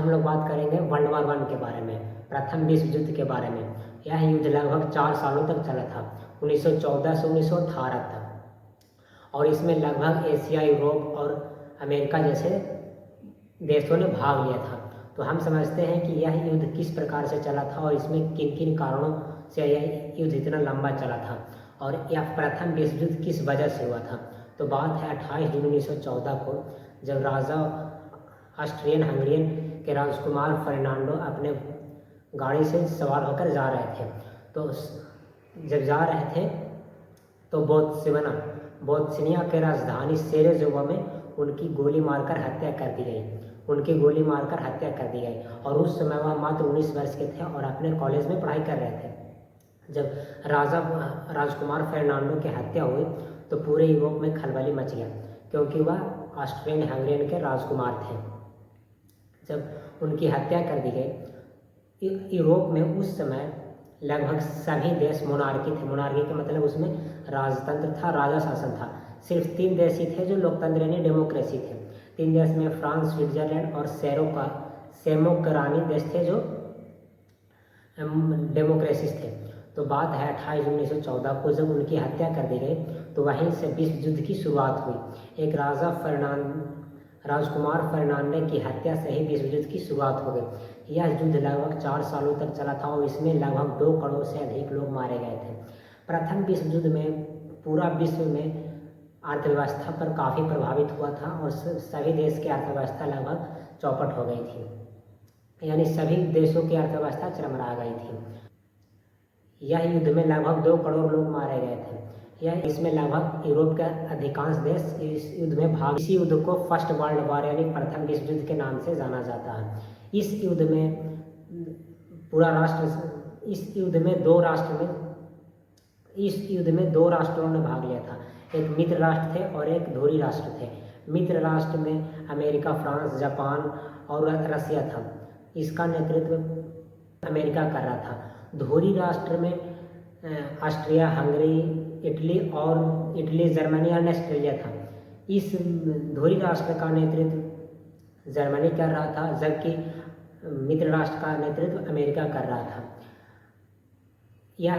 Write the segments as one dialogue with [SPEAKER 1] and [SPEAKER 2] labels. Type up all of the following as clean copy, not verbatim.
[SPEAKER 1] हम लोग बात करेंगे वर्ल्ड वॉर 1 के बारे में, प्रथम विश्व युद्ध के बारे में। यह युद्ध लगभग 4 सालों तक चला था, 1914 से 1918 तक, और इसमें लगभग एशिया, यूरोप और अमेरिका जैसे देशों ने भाग लिया था। तो हम समझते हैं कि यह युद्ध किस प्रकार से चला था और इसमें किन किन कारणों से यह युद्ध इतना लंबा चला था और यह प्रथम विश्व युद्ध किस वजह से हुआ था। तो बात है 28 जून 1914 को, जब राजा ऑस्ट्रियन हंगरियन के राजकुमार फर्नांडो अपने गाड़ी से सवार होकर जा रहे थे। तो जब जा रहे थे तो बोत्सनिया के राजधानी सेरेज़ोवो में उनकी गोली मारकर हत्या कर दी गई। और उस समय वह मात्र 19 वर्ष के थे और अपने कॉलेज में पढ़ाई कर रहे थे। जब राजकुमार फर्नांडो की हत्या हुई तो पूरे यूरोप में खलबली मच गया, क्योंकि वह ऑस्ट्रियन हंगरियन के राजकुमार थे। जब उनकी हत्या कर दी गई, यूरोप में उस समय लगभग सभी देश मोनार्की थे। मोनार्की का मतलब उसमें राजतंत्र था, राजा शासन था। सिर्फ 3 देश ही थे जो लोकतंत्र यानी डेमोक्रेसी थे। 3 देश में फ्रांस, स्विट्जरलैंड और सेमोक्रानी देश थे जो डेमोक्रेसी थे। तो बात है 28 जून 1914 को, जब उनकी हत्या कर दी गई तो वहीं से विश्व युद्ध की शुरुआत हुई। एक राजकुमार फर्नांडे की हत्या से ही विश्व युद्ध की शुरुआत हो गई। यह युद्ध लगभग 4 सालों तक चला था और इसमें लगभग 2 करोड़ से अधिक लोग मारे गए थे। प्रथम विश्व युद्ध में पूरा विश्व में अर्थव्यवस्था पर काफ़ी प्रभावित हुआ था और सभी देश की अर्थव्यवस्था लगभग चौपट हो गई थी, यानी सभी देशों की अर्थव्यवस्था चरमरा गई थी। यह युद्ध में लगभग 2 करोड़ लोग मारे गए थे। इसमें लगभग यूरोप के अधिकांश देश इस युद्ध में भाग। इस युद्ध को फर्स्ट वर्ल्ड वॉर यानी प्रथम विश्व युद्ध के नाम से जाना जाता है। इस युद्ध में दो राष्ट्रों ने भाग लिया था। एक मित्र राष्ट्र थे और एक धुरी राष्ट्र थे। मित्र राष्ट्र में अमेरिका, फ्रांस, जापान और रसिया था। इसका नेतृत्व अमेरिका कर रहा था। धुरी राष्ट्र में ऑस्ट्रिया, हंगरी, इटली, जर्मनी और ऑस्ट्रेलिया था। इस धुरी राष्ट्र का नेतृत्व जर्मनी कर रहा था, जबकि मित्र राष्ट्र का नेतृत्व अमेरिका कर रहा था। यह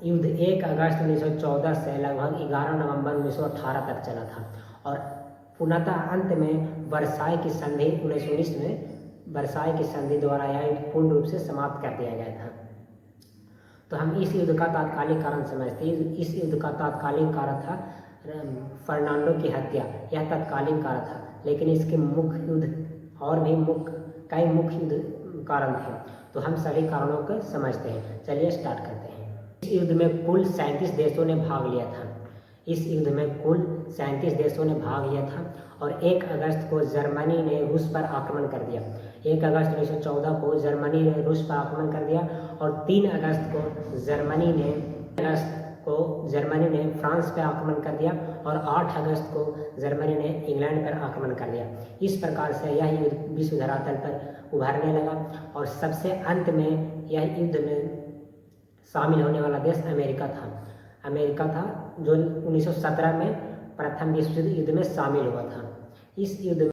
[SPEAKER 1] युद्ध 1 अगस्त 1914 से लगभग 11 नवंबर 1918 तक चला था और पूर्णतः अंत में वर्साई की संधि 1919 में वर्साई की संधि द्वारा यह युद्ध पूर्ण रूप से समाप्त कर दिया गया था। तो हम इस युद्ध का तात्कालिक कारण समझते हैं। इस युद्ध का तात्कालिक कारण था फर्नांडो की हत्या। यह तात्कालिक कारण था, लेकिन इसके मुख्य युद्ध और भी कई मुख्य युद्ध कारण थे। तो हम सभी कारणों को समझते हैं। चलिए स्टार्ट करते हैं। इस युद्ध में कुल 37 देशों ने भाग लिया था। इस युद्ध में कुल 37 देशों ने भाग लिया था और 1 अगस्त को जर्मनी ने रूस पर आक्रमण कर दिया। 1 अगस्त 1914 को जर्मनी ने रूस पर आक्रमण कर दिया और 3 अगस्त को जर्मनी ने फ्रांस पर आक्रमण कर दिया और 8 अगस्त को जर्मनी ने इंग्लैंड पर आक्रमण कर दिया। इस प्रकार से यह युद्ध विश्व धरातल पर उभरने लगा और सबसे अंत में यह युद्ध में शामिल होने वाला देश अमेरिका था, जो 1917 में प्रथम विश्व युद्ध में शामिल हुआ था। इस युद्ध